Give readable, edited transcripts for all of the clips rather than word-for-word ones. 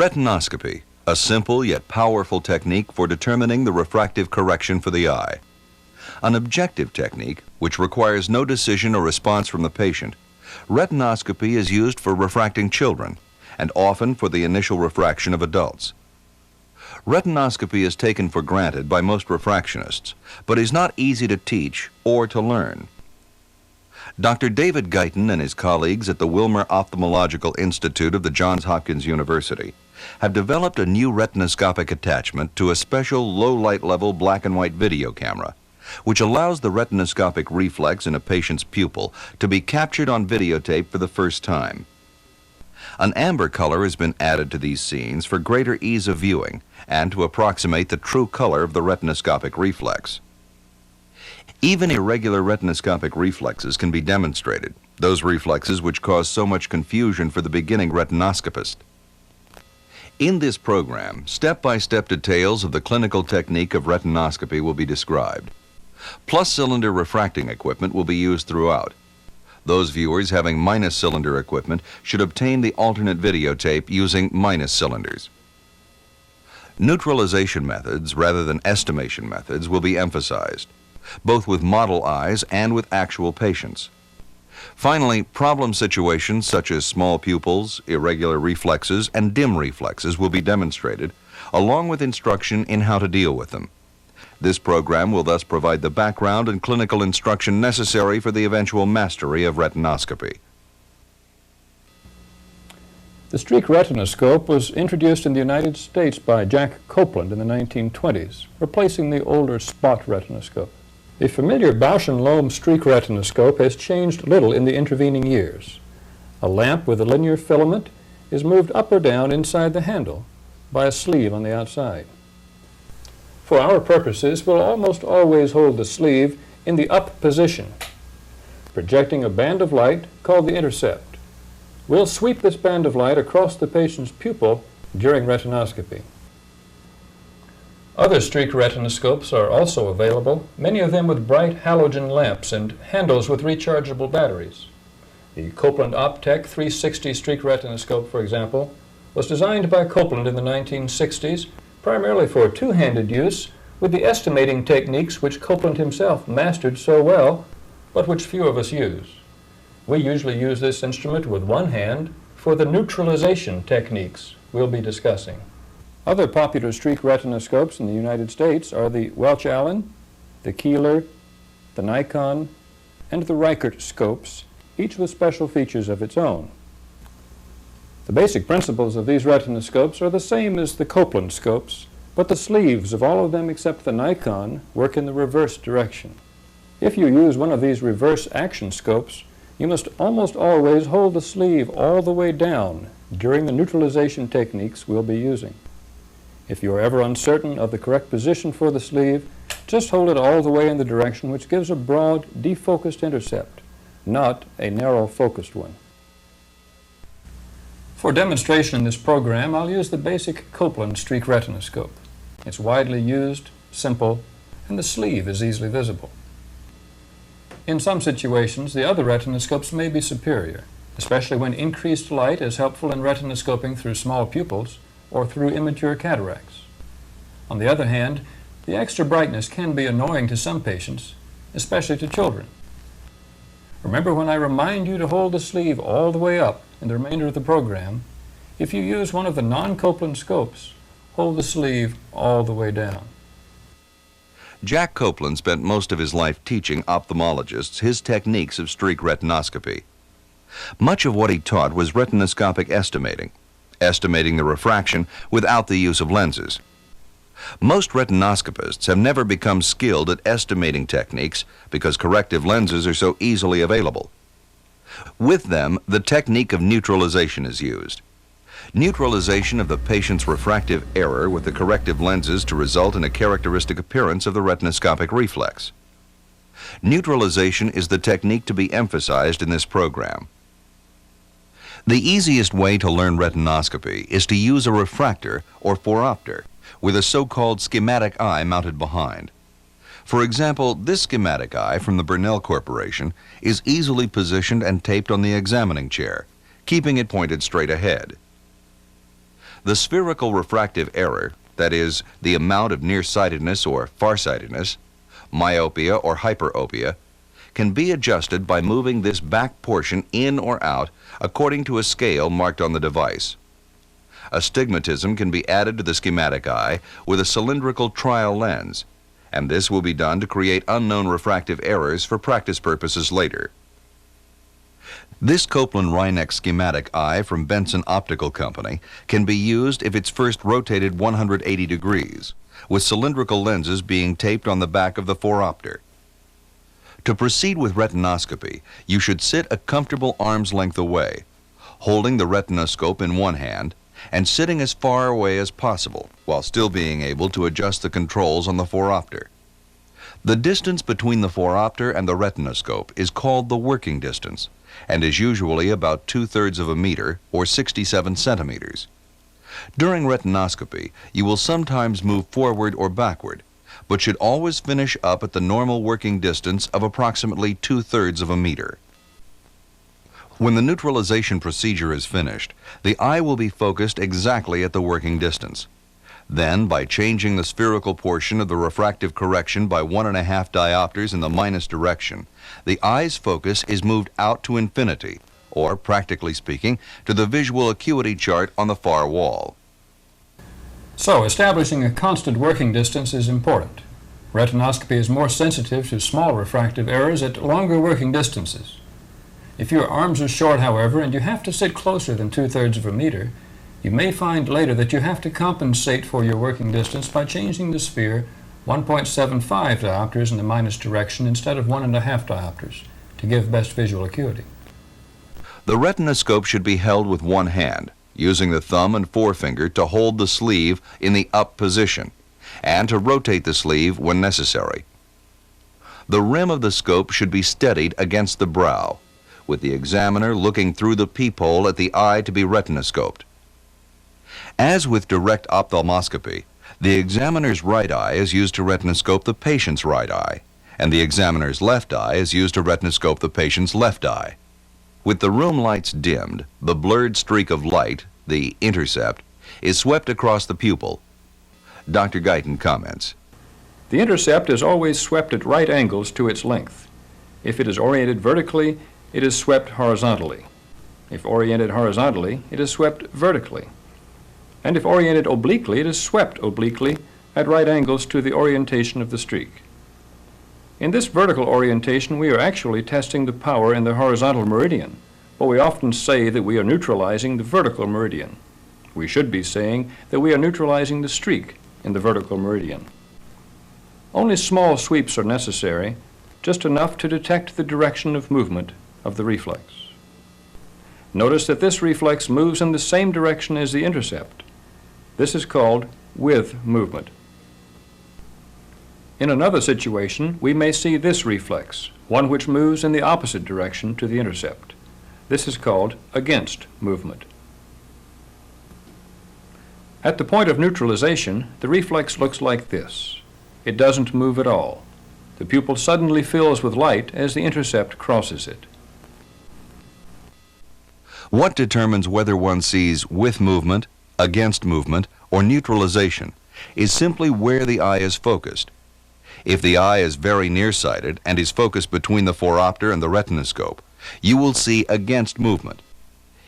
Retinoscopy, a simple yet powerful technique for determining the refractive correction for the eye. An objective technique which requires no decision or response from the patient, retinoscopy is used for refracting children and often for the initial refraction of adults. Retinoscopy is taken for granted by most refractionists, but is not easy to teach or to learn. Dr. David Guyton and his colleagues at the Wilmer Ophthalmological Institute of the Johns Hopkins University have developed a new retinoscopic attachment to a special low light level black and white video camera, which allows the retinoscopic reflex in a patient's pupil to be captured on videotape for the first time. An amber color has been added to these scenes for greater ease of viewing and to approximate the true color of the retinoscopic reflex. Even irregular retinoscopic reflexes can be demonstrated, those reflexes which cause so much confusion for the beginning retinoscopist. In this program, step-by-step details of the clinical technique of retinoscopy will be described. Plus-cylinder refracting equipment will be used throughout. Those viewers having minus-cylinder equipment should obtain the alternate videotape using minus cylinders. Neutralization methods rather than estimation methods will be emphasized, both with model eyes and with actual patients. Finally, problem situations such as small pupils, irregular reflexes, and dim reflexes will be demonstrated, along with instruction in how to deal with them. This program will thus provide the background and clinical instruction necessary for the eventual mastery of retinoscopy. The streak retinoscope was introduced in the United States by Jack Copeland in the 1920s, replacing the older spot retinoscope. The familiar Bausch & Lomb streak retinoscope has changed little in the intervening years. A lamp with a linear filament is moved up or down inside the handle by a sleeve on the outside. For our purposes, we'll almost always hold the sleeve in the up position, projecting a band of light called the intercept. We'll sweep this band of light across the patient's pupil during retinoscopy. Other streak retinoscopes are also available, many of them with bright halogen lamps and handles with rechargeable batteries. The Copeland Optec 360 streak retinoscope, for example, was designed by Copeland in the 1960s primarily for two-handed use with the estimating techniques which Copeland himself mastered so well, but which few of us use. We usually use this instrument with one hand for the neutralization techniques we'll be discussing. Other popular streak retinoscopes in the United States are the Welch-Allyn, the Keeler, the Nikon, and the Reichert scopes, each with special features of its own. The basic principles of these retinoscopes are the same as the Copeland scopes, but the sleeves of all of them except the Nikon work in the reverse direction. If you use one of these reverse action scopes, you must almost always hold the sleeve all the way down during the neutralization techniques we'll be using. If you are ever uncertain of the correct position for the sleeve, just hold it all the way in the direction which gives a broad, defocused intercept, not a narrow focused one. For demonstration in this program, I'll use the basic Copeland streak retinoscope. It's widely used, simple, and the sleeve is easily visible. In some situations, the other retinoscopes may be superior, especially when increased light is helpful in retinoscoping through small pupils or through immature cataracts. On the other hand, the extra brightness can be annoying to some patients, especially to children. Remember when I remind you to hold the sleeve all the way up in the remainder of the program, if you use one of the non-Copeland scopes, hold the sleeve all the way down. Jack Copeland spent most of his life teaching ophthalmologists his techniques of streak retinoscopy. Much of what he taught was retinoscopic estimating the refraction without the use of lenses. Most retinoscopists have never become skilled at estimating techniques because corrective lenses are so easily available. With them, the technique of neutralization is used. Neutralization of the patient's refractive error with the corrective lenses to result in a characteristic appearance of the retinoscopic reflex. Neutralization is the technique to be emphasized in this program. The easiest way to learn retinoscopy is to use a refractor or phoropter with a so-called schematic eye mounted behind. For example, this schematic eye from the Burnell Corporation is easily positioned and taped on the examining chair, keeping it pointed straight ahead. The spherical refractive error, that is, the amount of nearsightedness or farsightedness, myopia or hyperopia, can be adjusted by moving this back portion in or out according to a scale marked on the device. Astigmatism can be added to the schematic eye with a cylindrical trial lens, and this will be done to create unknown refractive errors for practice purposes later. This Copeland-Rhinex schematic eye from Benson Optical Company can be used if it's first rotated 180 degrees, with cylindrical lenses being taped on the back of the phoropter. To proceed with retinoscopy, you should sit a comfortable arm's length away, holding the retinoscope in one hand and sitting as far away as possible while still being able to adjust the controls on the phoropter. The distance between the phoropter and the retinoscope is called the working distance and is usually about 2/3 of a meter or 67 centimeters. During retinoscopy, you will sometimes move forward or backward, but should always finish up at the normal working distance of approximately 2/3 of a meter. When the neutralization procedure is finished, the eye will be focused exactly at the working distance. Then, by changing the spherical portion of the refractive correction by 1.5 diopters in the minus direction, the eye's focus is moved out to infinity, or, practically speaking, to the visual acuity chart on the far wall. So, establishing a constant working distance is important. Retinoscopy is more sensitive to small refractive errors at longer working distances. If your arms are short, however, and you have to sit closer than 2/3 of a meter, you may find later that you have to compensate for your working distance by changing the sphere 1.75 diopters in the minus direction instead of 1.5 diopters to give best visual acuity. The retinoscope should be held with one hand, using the thumb and forefinger to hold the sleeve in the up position and to rotate the sleeve when necessary. The rim of the scope should be steadied against the brow, with the examiner looking through the peephole at the eye to be retinoscoped. As with direct ophthalmoscopy, the examiner's right eye is used to retinoscope the patient's right eye, and the examiner's left eye is used to retinoscope the patient's left eye. With the room lights dimmed, the blurred streak of light, the intercept, is swept across the pupil. Dr. Guyton comments. The intercept is always swept at right angles to its length. If it is oriented vertically, it is swept horizontally. If oriented horizontally, it is swept vertically. And if oriented obliquely, it is swept obliquely at right angles to the orientation of the streak. In this vertical orientation, we are actually testing the power in the horizontal meridian, but we often say that we are neutralizing the vertical meridian. We should be saying that we are neutralizing the streak in the vertical meridian. Only small sweeps are necessary, just enough to detect the direction of movement of the reflex. Notice that this reflex moves in the same direction as the intercept. This is called with movement. In another situation, we may see this reflex, one which moves in the opposite direction to the intercept. This is called against movement. At the point of neutralization, the reflex looks like this. It doesn't move at all. The pupil suddenly fills with light as the intercept crosses it. What determines whether one sees with movement, against movement, or neutralization is simply where the eye is focused. If the eye is very nearsighted and is focused between the phoropter and the retinoscope, you will see against movement.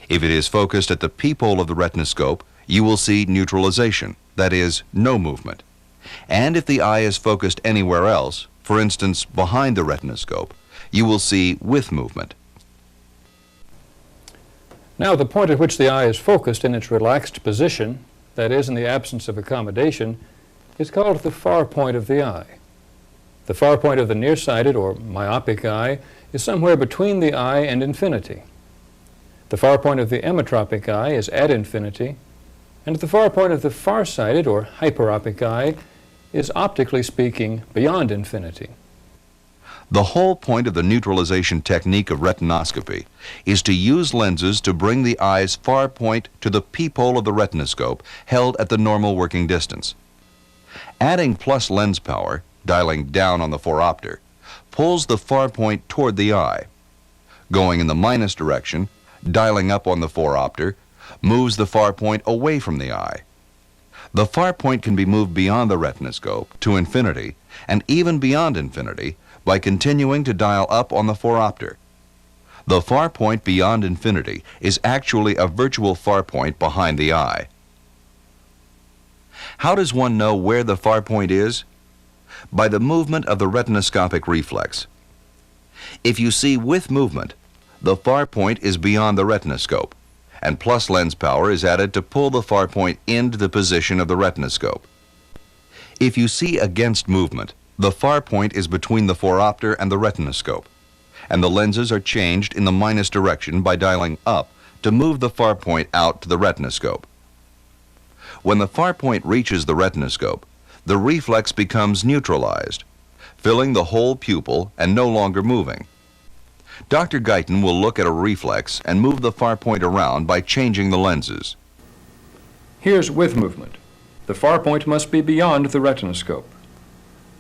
If it is focused at the peephole of the retinoscope, you will see neutralization, that is, no movement. And if the eye is focused anywhere else, for instance behind the retinoscope, you will see with movement. Now, the point at which the eye is focused in its relaxed position, that is, in the absence of accommodation, is called the far point of the eye. The far point of the nearsighted or myopic eye is somewhere between the eye and infinity. The far point of the emmetropic eye is at infinity, and the far point of the farsighted or hyperopic eye is, optically speaking, beyond infinity. The whole point of the neutralization technique of retinoscopy is to use lenses to bring the eye's far point to the peephole of the retinoscope held at the normal working distance. Adding plus lens power, dialing down on the phoropter, pulls the far point toward the eye. Going in the minus direction, dialing up on the phoropter, moves the far point away from the eye. The far point can be moved beyond the retinoscope to infinity and even beyond infinity by continuing to dial up on the phoropter. The far point beyond infinity is actually a virtual far point behind the eye. How does one know where the far point is? By the movement of the retinoscopic reflex. If you see with movement, the far point is beyond the retinoscope, and plus lens power is added to pull the far point into the position of the retinoscope. If you see against movement, the far point is between the phoropter and the retinoscope, and the lenses are changed in the minus direction by dialing up to move the far point out to the retinoscope. When the far point reaches the retinoscope, the reflex becomes neutralized, filling the whole pupil and no longer moving. Dr. Guyton will look at a reflex and move the far point around by changing the lenses. Here's with movement. The far point must be beyond the retinoscope.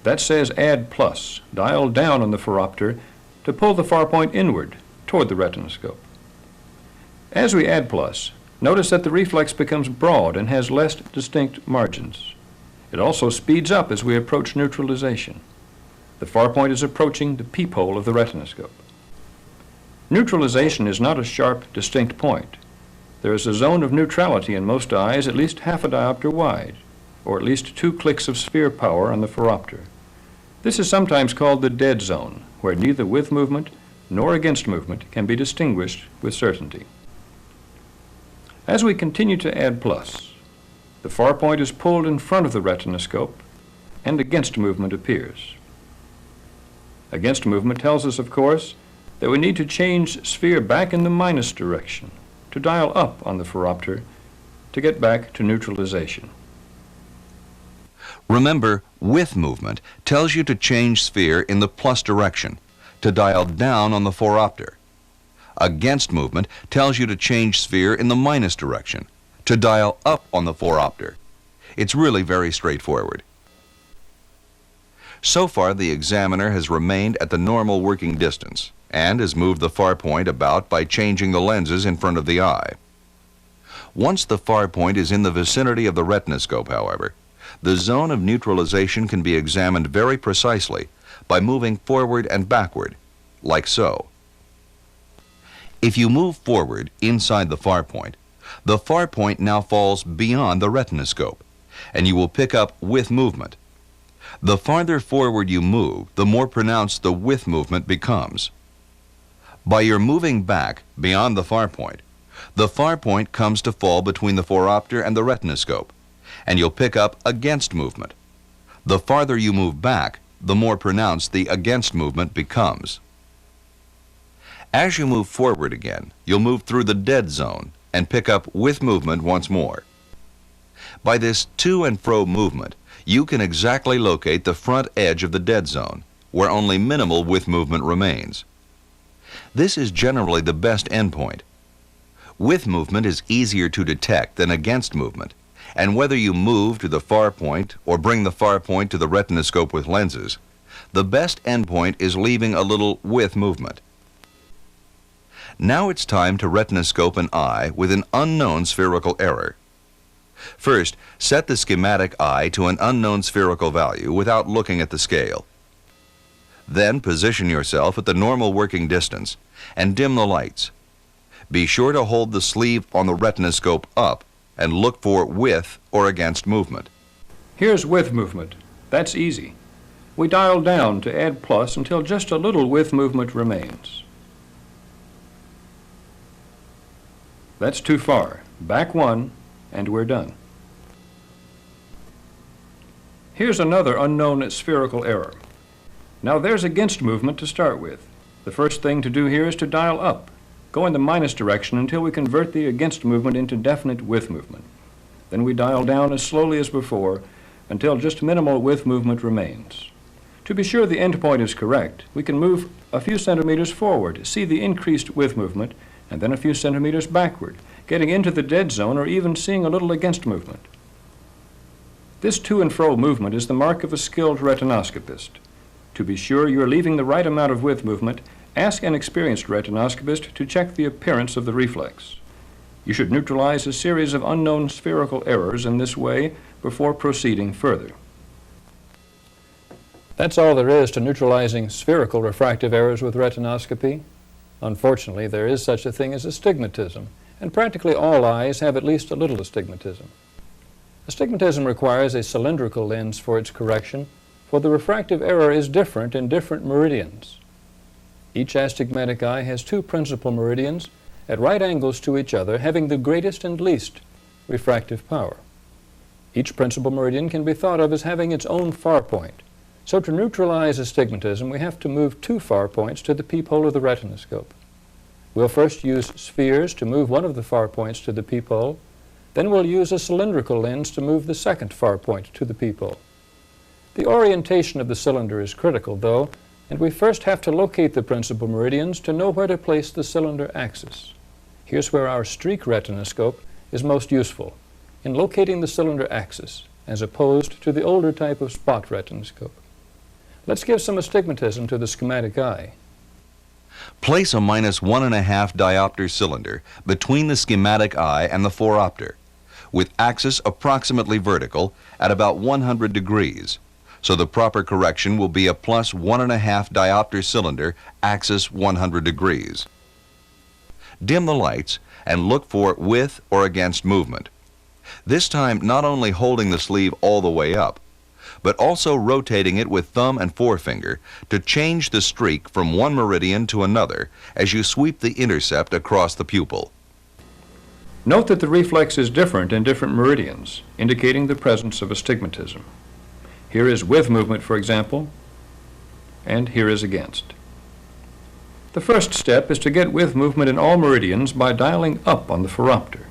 That says add plus, dial down on the phoropter to pull the far point inward toward the retinoscope. As we add plus, notice that the reflex becomes broad and has less distinct margins. It also speeds up as we approach neutralization. The far point is approaching the peephole of the retinoscope. Neutralization is not a sharp, distinct point. There is a zone of neutrality in most eyes at least half a diopter wide, or at least 2 clicks of sphere power on the phoropter. This is sometimes called the dead zone, where neither with movement nor against movement can be distinguished with certainty. As we continue to add plus, the far point is pulled in front of the retinoscope and against movement appears. Against movement tells us, of course, that we need to change sphere back in the minus direction to dial up on the phoropter to get back to neutralization. Remember, with movement tells you to change sphere in the plus direction, to dial down on the phoropter. Against movement tells you to change sphere in the minus direction, to dial up on the phoropter. It's really very straightforward. So far, the examiner has remained at the normal working distance and has moved the far point about by changing the lenses in front of the eye. Once the far point is in the vicinity of the retinoscope, however, the zone of neutralization can be examined very precisely by moving forward and backward, like so. If you move forward inside the far point now falls beyond the retinoscope, and you will pick up with movement. The farther forward you move, the more pronounced the with movement becomes. By your moving back beyond the far point comes to fall between the phoropter and the retinoscope, and you'll pick up against movement. The farther you move back, the more pronounced the against movement becomes. As you move forward again, you'll move through the dead zone and pick up with movement once more. By this to and fro movement, you can exactly locate the front edge of the dead zone, where only minimal with movement remains. This is generally the best endpoint. With movement is easier to detect than against movement, and whether you move to the far point or bring the far point to the retinoscope with lenses, the best endpoint is leaving a little with movement. Now it's time to retinoscope an eye with an unknown spherical error. First, set the schematic eye to an unknown spherical value without looking at the scale. Then position yourself at the normal working distance and dim the lights. Be sure to hold the sleeve on the retinoscope up and look for with or against movement. Here's with movement. That's easy. We dial down to add plus until just a little with movement remains. That's too far. Back one, and we're done. Here's another unknown spherical error. Now there's against movement to start with. The first thing to do here is to dial up. Go in the minus direction until we convert the against movement into definite with movement. Then we dial down as slowly as before until just minimal with movement remains. To be sure the end point is correct, we can move a few centimeters forward, see the increased with movement, and then a few centimeters backward, getting into the dead zone or even seeing a little against movement. This to and fro movement is the mark of a skilled retinoscopist. To be sure you're leaving the right amount of with movement, ask an experienced retinoscopist to check the appearance of the reflex. You should neutralize a series of unknown spherical errors in this way before proceeding further. That's all there is to neutralizing spherical refractive errors with retinoscopy. Unfortunately, there is such a thing as astigmatism, and practically all eyes have at least a little astigmatism. Astigmatism requires a cylindrical lens for its correction, for the refractive error is different in different meridians. Each astigmatic eye has two principal meridians at right angles to each other, having the greatest and least refractive power. Each principal meridian can be thought of as having its own far point. So to neutralize astigmatism, we have to move two far points to the peephole of the retinoscope. We'll first use spheres to move one of the far points to the peephole. Then we'll use a cylindrical lens to move the second far point to the peephole. The orientation of the cylinder is critical, though, and we first have to locate the principal meridians to know where to place the cylinder axis. Here's where our streak retinoscope is most useful, in locating the cylinder axis, as opposed to the older type of spot retinoscope. Let's give some astigmatism to the schematic eye. Place a -1.5 diopter cylinder between the schematic eye and the phoropter, with axis approximately vertical at about 100 degrees, so the proper correction will be a +1.5 diopter cylinder, axis 100 degrees. Dim the lights and look for with or against movement. This time not only holding the sleeve all the way up, but also rotating it with thumb and forefinger to change the streak from one meridian to another as you sweep the intercept across the pupil. Note that the reflex is different in different meridians, indicating the presence of astigmatism. Here is with movement, for example, and here is against. The first step is to get with movement in all meridians by dialing up on the phoropter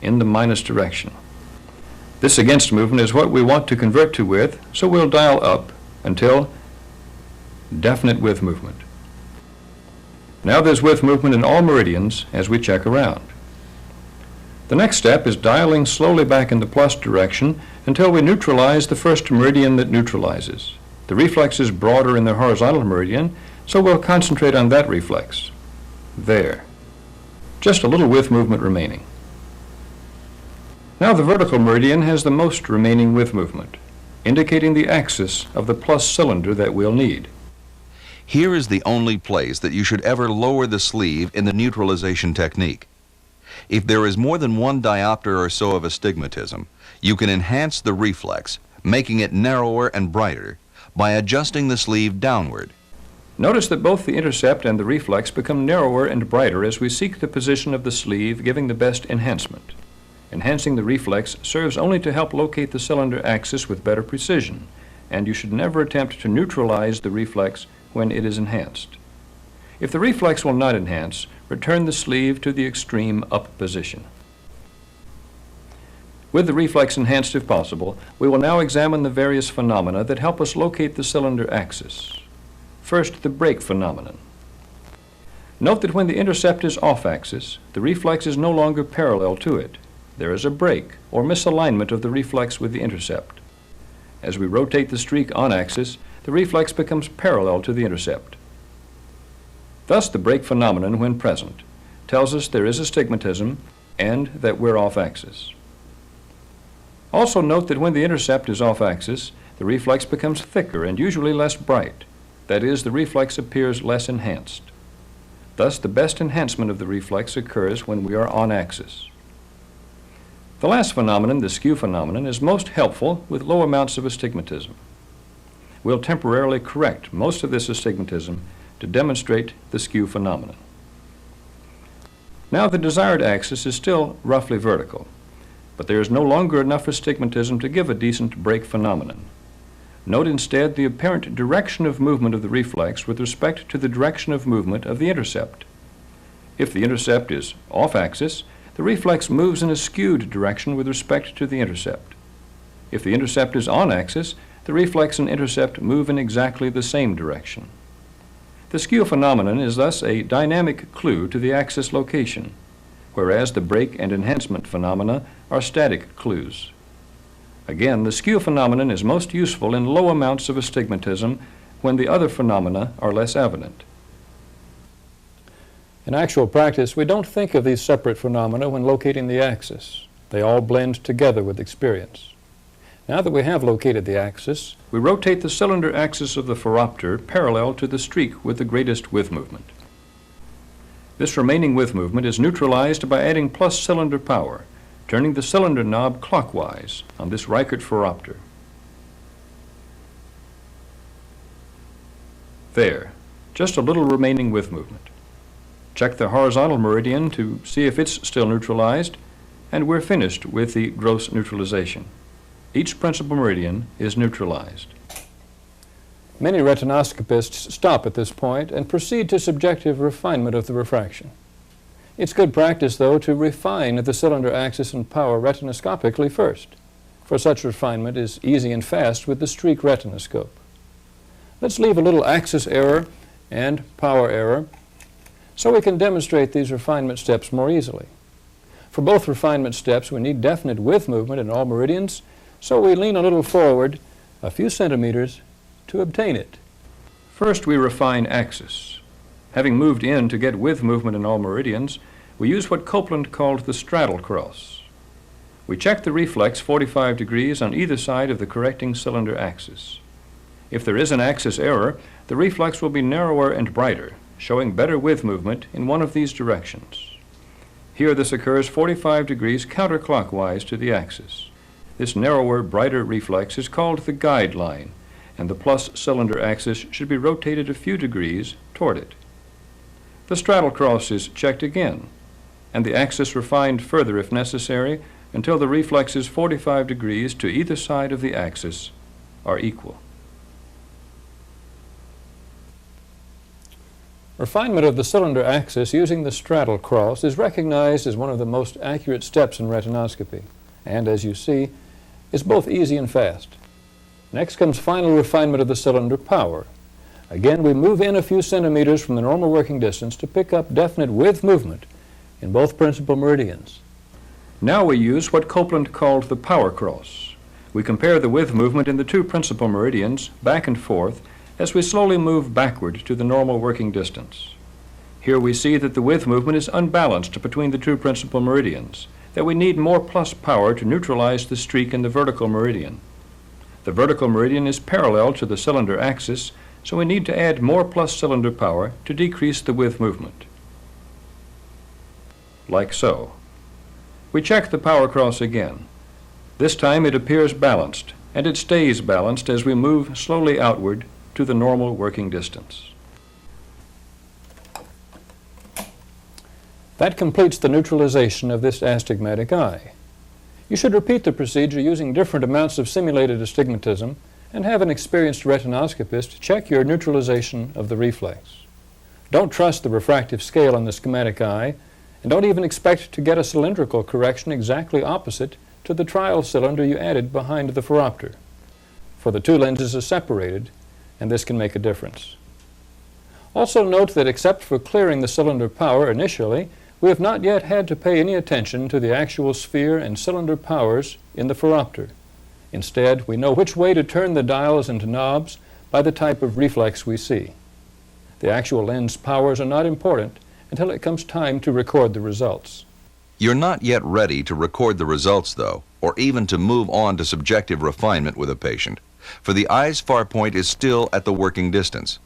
in the minus direction. This against movement is what we want to convert to with, so we'll dial up until definite with movement. Now there's with movement in all meridians as we check around. The next step is dialing slowly back in the plus direction until we neutralize the first meridian that neutralizes. The reflex is broader in the horizontal meridian, so we'll concentrate on that reflex. There. Just a little with movement remaining. Now the vertical meridian has the most remaining with movement, indicating the axis of the plus cylinder that we'll need. Here is the only place that you should ever lower the sleeve in the neutralization technique. If there is more than 1 diopter or so of astigmatism, you can enhance the reflex, making it narrower and brighter, by adjusting the sleeve downward. Notice that both the intercept and the reflex become narrower and brighter as we seek the position of the sleeve, giving the best enhancement. Enhancing the reflex serves only to help locate the cylinder axis with better precision, and you should never attempt to neutralize the reflex when it is enhanced. If the reflex will not enhance, return the sleeve to the extreme up position. With the reflex enhanced if possible, we will now examine the various phenomena that help us locate the cylinder axis. First, the break phenomenon. Note that when the intercept is off axis, the reflex is no longer parallel to it. There is a break or misalignment of the reflex with the intercept. As we rotate the streak on axis, the reflex becomes parallel to the intercept. Thus, the break phenomenon, when present, tells us there is astigmatism and that we're off axis. Also note that when the intercept is off axis, the reflex becomes thicker and usually less bright. That is, the reflex appears less enhanced. Thus, the best enhancement of the reflex occurs when we are on axis. The last phenomenon, the skew phenomenon, is most helpful with low amounts of astigmatism. We'll temporarily correct most of this astigmatism to demonstrate the skew phenomenon. Now the desired axis is still roughly vertical, but there is no longer enough astigmatism to give a decent break phenomenon. Note instead the apparent direction of movement of the reflex with respect to the direction of movement of the intercept. If the intercept is off axis, the reflex moves in a skewed direction with respect to the intercept. If the intercept is on axis, the reflex and intercept move in exactly the same direction. The skew phenomenon is thus a dynamic clue to the axis location, whereas the break and enhancement phenomena are static clues. Again, the skew phenomenon is most useful in low amounts of astigmatism when the other phenomena are less evident. In actual practice, we don't think of these separate phenomena when locating the axis. They all blend together with experience. Now that we have located the axis, we rotate the cylinder axis of the phoropter parallel to the streak with the greatest width movement. This remaining width movement is neutralized by adding plus cylinder power, turning the cylinder knob clockwise on this Reichert phoropter. There, just a little remaining width movement. Check the horizontal meridian to see if it's still neutralized, and we're finished with the gross neutralization. Each principal meridian is neutralized. Many retinoscopists stop at this point and proceed to subjective refinement of the refraction. It's good practice, though, to refine the cylinder axis and power retinoscopically first, for such refinement is easy and fast with the streak retinoscope. Let's leave a little axis error and power error so we can demonstrate these refinement steps more easily. For both refinement steps, we need definite width movement in all meridians, so we lean a little forward a few centimeters to obtain it. First, we refine axis. Having moved in to get width movement in all meridians, we use what Copeland called the straddle cross. We check the reflex 45 degrees on either side of the correcting cylinder axis. If there is an axis error, the reflex will be narrower and brighter, showing better width movement in one of these directions. Here this occurs 45 degrees counterclockwise to the axis. This narrower, brighter reflex is called the guide line, and the plus cylinder axis should be rotated a few degrees toward it. The straddle cross is checked again, and the axis refined further if necessary until the reflexes 45 degrees to either side of the axis are equal. Refinement of the cylinder axis using the straddle cross is recognized as one of the most accurate steps in retinoscopy, and as you see, is both easy and fast. Next comes final refinement of the cylinder power. Again, we move in a few centimeters from the normal working distance to pick up definite width movement in both principal meridians. Now we use what Copeland called the power cross. We compare the width movement in the two principal meridians back and forth as we slowly move backward to the normal working distance. Here we see that the width movement is unbalanced between the two principal meridians, that we need more plus power to neutralize the streak in the vertical meridian. The vertical meridian is parallel to the cylinder axis, so we need to add more plus cylinder power to decrease the width movement. Like so. We check the power cross again. This time it appears balanced, and it stays balanced as we move slowly outward to the normal working distance. That completes the neutralization of this astigmatic eye. You should repeat the procedure using different amounts of simulated astigmatism and have an experienced retinoscopist check your neutralization of the reflex. Don't trust the refractive scale on the schematic eye, and don't even expect to get a cylindrical correction exactly opposite to the trial cylinder you added behind the phoropter, for the two lenses are separated, and this can make a difference. Also note that except for clearing the cylinder power initially, we have not yet had to pay any attention to the actual sphere and cylinder powers in the phoropter. Instead, we know which way to turn the dials and knobs by the type of reflex we see. The actual lens powers are not important until it comes time to record the results. You're not yet ready to record the results, though, or even to move on to subjective refinement with a patient, for the eye's far point is still at the working distance.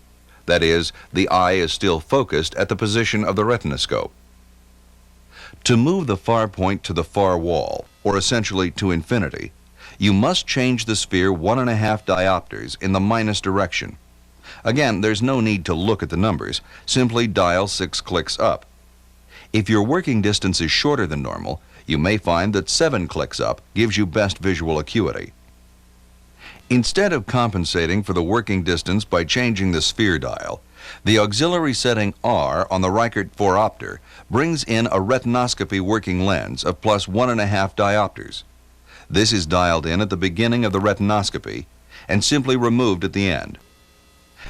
That is, the eye is still focused at the position of the retinoscope. To move the far point to the far wall, or essentially to infinity, you must change the sphere 1.5 diopters in the minus direction. Again, there's no need to look at the numbers. Simply dial 6 clicks up. If your working distance is shorter than normal, you may find that 7 clicks up gives you best visual acuity. Instead of compensating for the working distance by changing the sphere dial, the auxiliary setting R on the Reichert phoropter brings in a retinoscopy working lens of plus 1.5 diopters. This is dialed in at the beginning of the retinoscopy and simply removed at the end.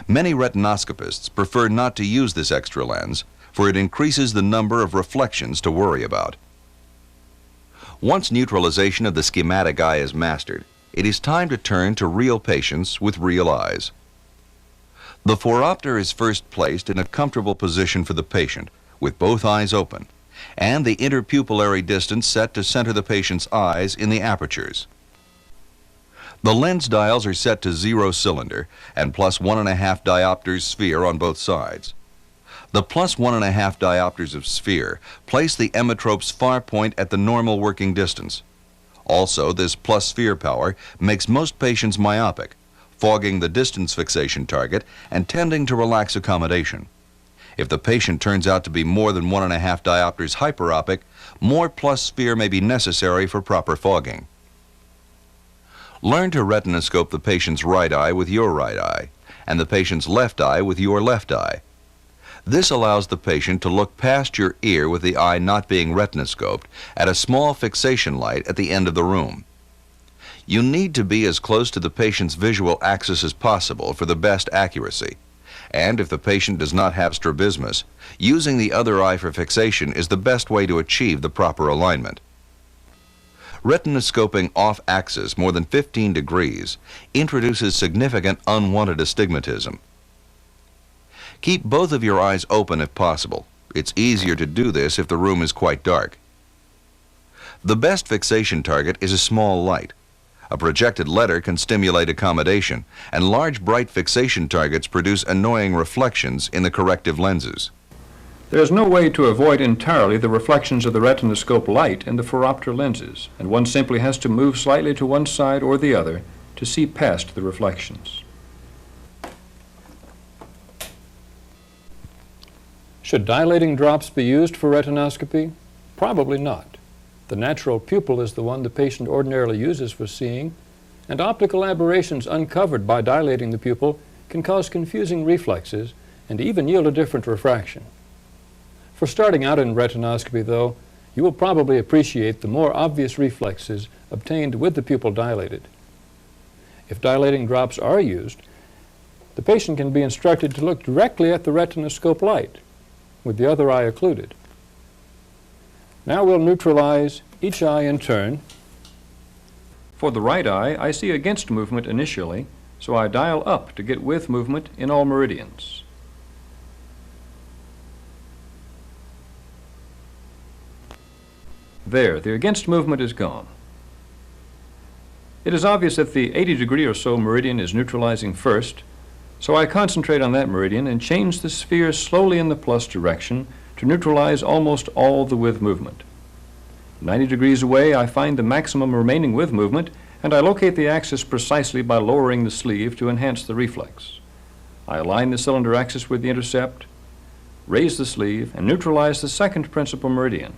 Many retinoscopists prefer not to use this extra lens, for it increases the number of reflections to worry about. Once neutralization of the schematic eye is mastered, it is time to turn to real patients with real eyes. The phoropter is first placed in a comfortable position for the patient, with both eyes open, and the interpupillary distance set to center the patient's eyes in the apertures. The lens dials are set to 0 cylinder and plus 1.5 diopters sphere on both sides. The plus 1.5 diopters of sphere place the emmetrope's far point at the normal working distance. Also, this plus sphere power makes most patients myopic, fogging the distance fixation target and tending to relax accommodation. If the patient turns out to be more than 1.5 diopters hyperopic, more plus sphere may be necessary for proper fogging. Learn to retinoscope the patient's right eye with your right eye and the patient's left eye with your left eye. This allows the patient to look past your ear with the eye not being retinoscoped at a small fixation light at the end of the room. You need to be as close to the patient's visual axis as possible for the best accuracy. And if the patient does not have strabismus, using the other eye for fixation is the best way to achieve the proper alignment. Retinoscoping off-axis more than 15 degrees introduces significant unwanted astigmatism. Keep both of your eyes open if possible. It's easier to do this if the room is quite dark. The best fixation target is a small light. A projected letter can stimulate accommodation, and large bright fixation targets produce annoying reflections in the corrective lenses. There is no way to avoid entirely the reflections of the retinoscope light in the Phoropter lenses, and one simply has to move slightly to one side or the other to see past the reflections. Should dilating drops be used for retinoscopy? Probably not. The natural pupil is the one the patient ordinarily uses for seeing, and optical aberrations uncovered by dilating the pupil can cause confusing reflexes and even yield a different refraction. For starting out in retinoscopy, though, you will probably appreciate the more obvious reflexes obtained with the pupil dilated. If dilating drops are used, the patient can be instructed to look directly at the retinoscope light, with the other eye occluded. Now we'll neutralize each eye in turn. For the right eye, I see against movement initially, so I dial up to get with movement in all meridians. There, the against movement is gone. It is obvious that the 80-degree or so meridian is neutralizing first, so I concentrate on that meridian and change the sphere slowly in the plus direction to neutralize almost all the with movement. 90 degrees away, I find the maximum remaining with movement, and I locate the axis precisely by lowering the sleeve to enhance the reflex. I align the cylinder axis with the intercept, raise the sleeve, and neutralize the second principal meridian.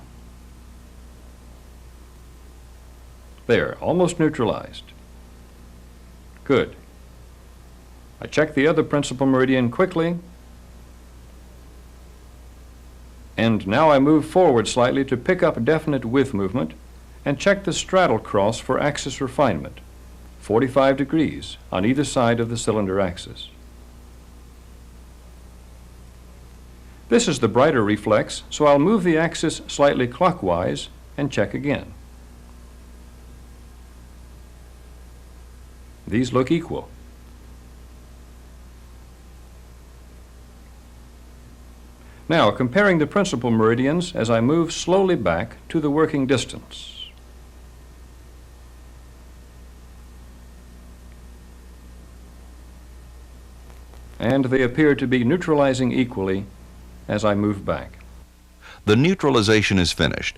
There, almost neutralized. Good. I check the other principal meridian quickly, and now I move forward slightly to pick up definite with movement and check the straddle cross for axis refinement, 45 degrees on either side of the cylinder axis. This is the brighter reflex, so I'll move the axis slightly clockwise and check again. These look equal. Now, comparing the principal meridians as I move slowly back to the working distance. And they appear to be neutralizing equally as I move back. The neutralization is finished.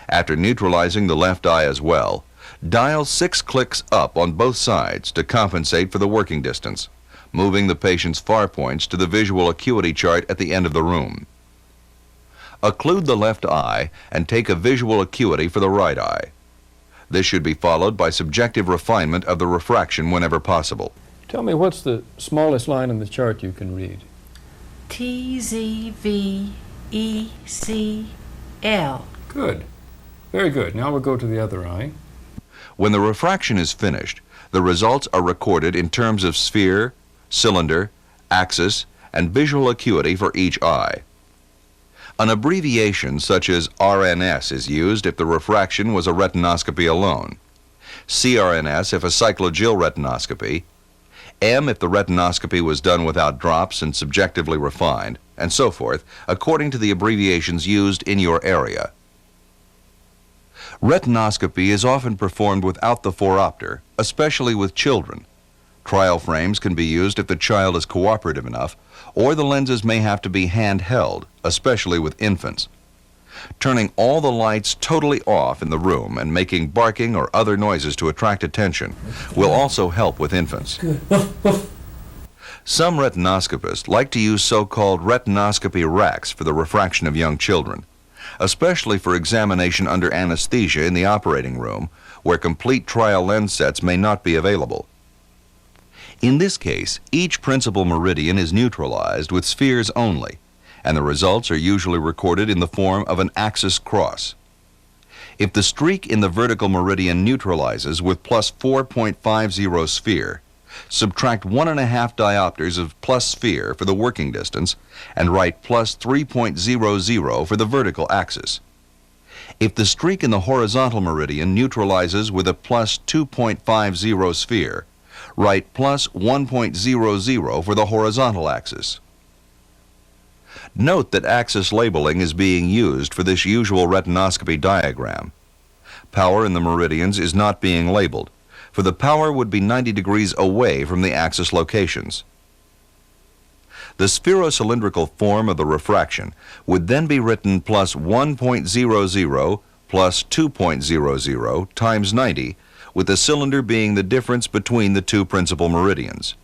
After neutralizing the left eye as well, dial 6 clicks up on both sides to compensate for the working distance, moving the patient's far points to the visual acuity chart at the end of the room. Occlude the left eye and take a visual acuity for the right eye. This should be followed by subjective refinement of the refraction whenever possible. Tell me, what's the smallest line in the chart you can read? TZVECL. Good. Very good. Now we'll go to the other eye. When the refraction is finished, the results are recorded in terms of sphere, cylinder, axis, and visual acuity for each eye. An abbreviation such as RNS is used if the refraction was a retinoscopy alone, CRNS if a cyclogyl retinoscopy, M if the retinoscopy was done without drops and subjectively refined, and so forth, according to the abbreviations used in your area. Retinoscopy is often performed without the Phoropter, especially with children. Trial frames can be used if the child is cooperative enough, or the lenses may have to be handheld, especially with infants. Turning all the lights totally off in the room and making barking or other noises to attract attention will also help with infants. Some retinoscopists like to use so-called retinoscopy racks for the refraction of young children, especially for examination under anesthesia in the operating room, where complete trial lens sets may not be available. In this case, each principal meridian is neutralized with spheres only, and the results are usually recorded in the form of an axis cross. If the streak in the vertical meridian neutralizes with plus 4.50 sphere, subtract 1.5 diopters of plus sphere for the working distance and write plus 3.00 for the vertical axis. If the streak in the horizontal meridian neutralizes with a plus 2.50 sphere, write plus 1.00 for the horizontal axis. Note that axis labeling is being used for this usual retinoscopy diagram. Power in the meridians is not being labeled, for the power would be 90 degrees away from the axis locations. The spherocylindrical form of the refraction would then be written plus 1.00 plus 2.00 times 90, with the cylinder being the difference between the two principal meridians.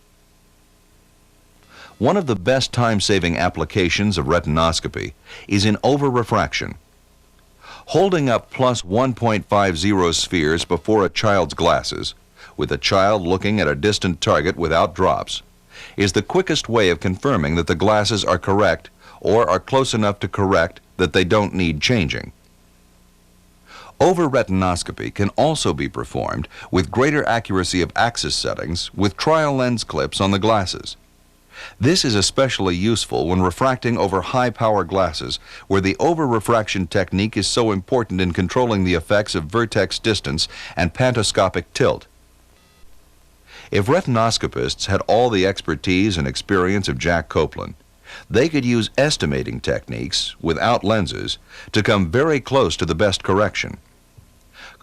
One of the best time-saving applications of retinoscopy is in over-refraction. Holding up plus 1.50 spheres before a child's glasses, with a child looking at a distant target without drops, is the quickest way of confirming that the glasses are correct or are close enough to correct that they don't need changing. Over-retinoscopy can also be performed with greater accuracy of axis settings with trial lens clips on the glasses. This is especially useful when refracting over high-power glasses where the over-refraction technique is so important in controlling the effects of vertex distance and pantoscopic tilt. If retinoscopists had all the expertise and experience of Jack Copeland, they could use estimating techniques without lenses to come very close to the best correction.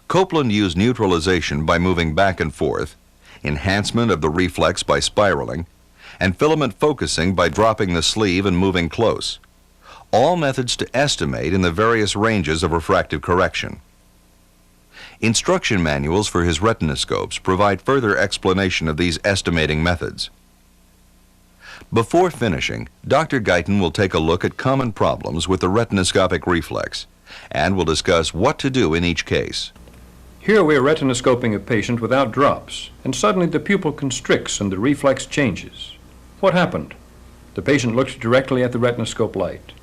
Copeland used neutralization by moving back and forth, enhancement of the reflex by spiraling, and filament focusing by dropping the sleeve and moving close, all methods to estimate in the various ranges of refractive correction. Instruction manuals for his retinoscopes provide further explanation of these estimating methods. Before finishing, Dr. Guyton will take a look at common problems with the retinoscopic reflex and will discuss what to do in each case. Here we are retinoscoping a patient without drops, and suddenly the pupil constricts and the reflex changes. What happened? The patient looked directly at the retinoscope light.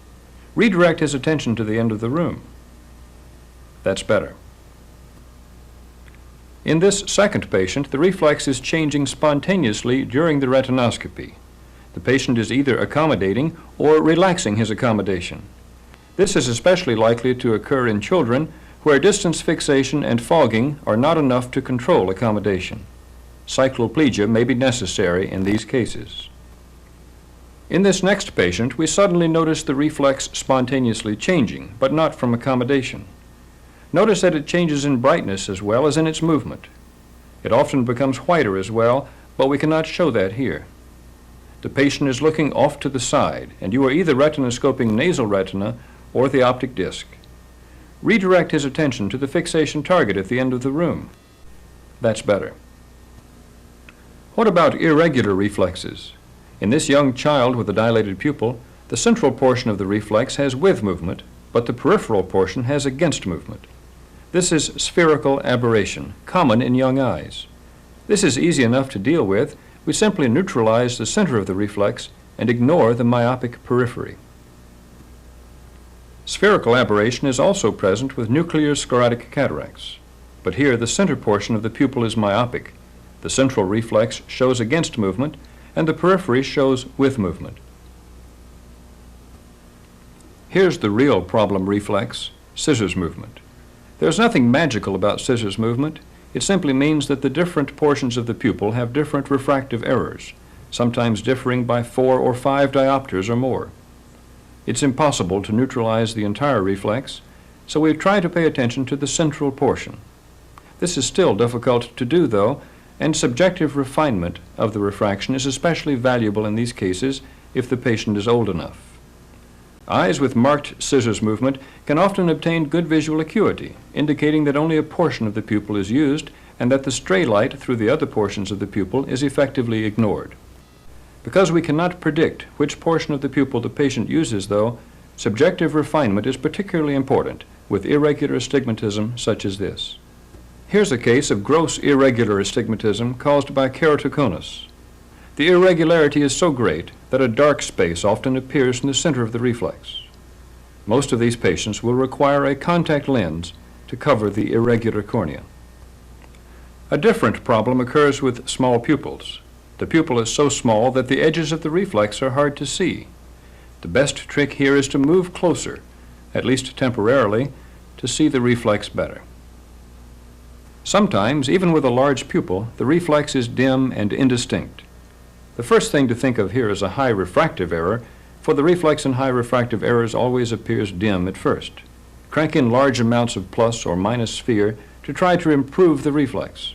Redirect his attention to the end of the room. That's better. In this second patient, the reflex is changing spontaneously during the retinoscopy. The patient is either accommodating or relaxing his accommodation. This is especially likely to occur in children where distance fixation and fogging are not enough to control accommodation. Cycloplegia may be necessary in these cases. In this next patient, we suddenly notice the reflex spontaneously changing, but not from accommodation. Notice that it changes in brightness as well as in its movement. It often becomes whiter as well, but we cannot show that here. The patient is looking off to the side, and you are either retinoscoping nasal retina or the optic disc. Redirect his attention to the fixation target at the end of the room. That's better. What about irregular reflexes? In this young child with a dilated pupil, the central portion of the reflex has with movement, but the peripheral portion has against movement. This is spherical aberration, common in young eyes. This is easy enough to deal with. We simply neutralize the center of the reflex and ignore the myopic periphery. Spherical aberration is also present with nuclear sclerotic cataracts, but here the center portion of the pupil is myopic. The central reflex shows against movement, and the periphery shows with movement. Here's the real problem reflex, scissors movement. There's nothing magical about scissors movement. It simply means that the different portions of the pupil have different refractive errors, sometimes differing by 4 or 5 diopters or more. It's impossible to neutralize the entire reflex, so we try to pay attention to the central portion. This is still difficult to do, though, and subjective refinement of the refraction is especially valuable in these cases if the patient is old enough. Eyes with marked scissors movement can often obtain good visual acuity, indicating that only a portion of the pupil is used and that the stray light through the other portions of the pupil is effectively ignored. Because we cannot predict which portion of the pupil the patient uses, though, subjective refinement is particularly important with irregular astigmatism such as this. Here's a case of gross irregular astigmatism caused by keratoconus. The irregularity is so great that a dark space often appears in the center of the reflex. Most of these patients will require a contact lens to cover the irregular cornea. A different problem occurs with small pupils. The pupil is so small that the edges of the reflex are hard to see. The best trick here is to move closer, at least temporarily, to see the reflex better. Sometimes, even with a large pupil, the reflex is dim and indistinct. The first thing to think of here is a high refractive error, for the reflex in high refractive errors always appears dim at first. Crank in large amounts of plus or minus sphere to try to improve the reflex,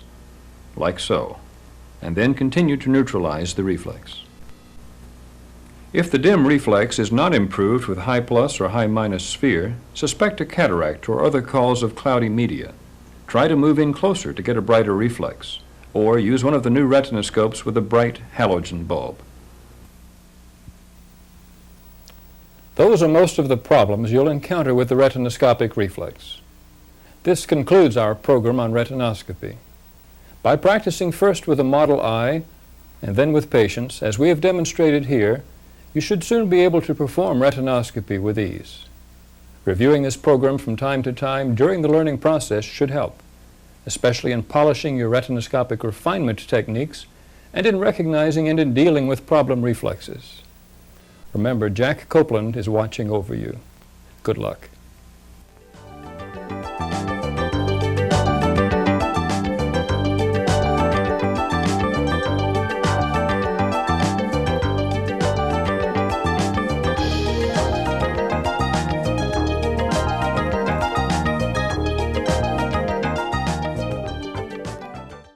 like so, and then continue to neutralize the reflex. If the dim reflex is not improved with high plus or high minus sphere, suspect a cataract or other cause of cloudy media. Try to move in closer to get a brighter reflex, or use one of the new retinoscopes with a bright halogen bulb. Those are most of the problems you'll encounter with the retinoscopic reflex. This concludes our program on retinoscopy. By practicing first with a model eye and then with patients, as we have demonstrated here, you should soon be able to perform retinoscopy with ease. Reviewing this program from time to time during the learning process should help, especially in polishing your retinoscopic refinement techniques and in recognizing and in dealing with problem reflexes. Remember, Jack Copeland is watching over you. Good luck.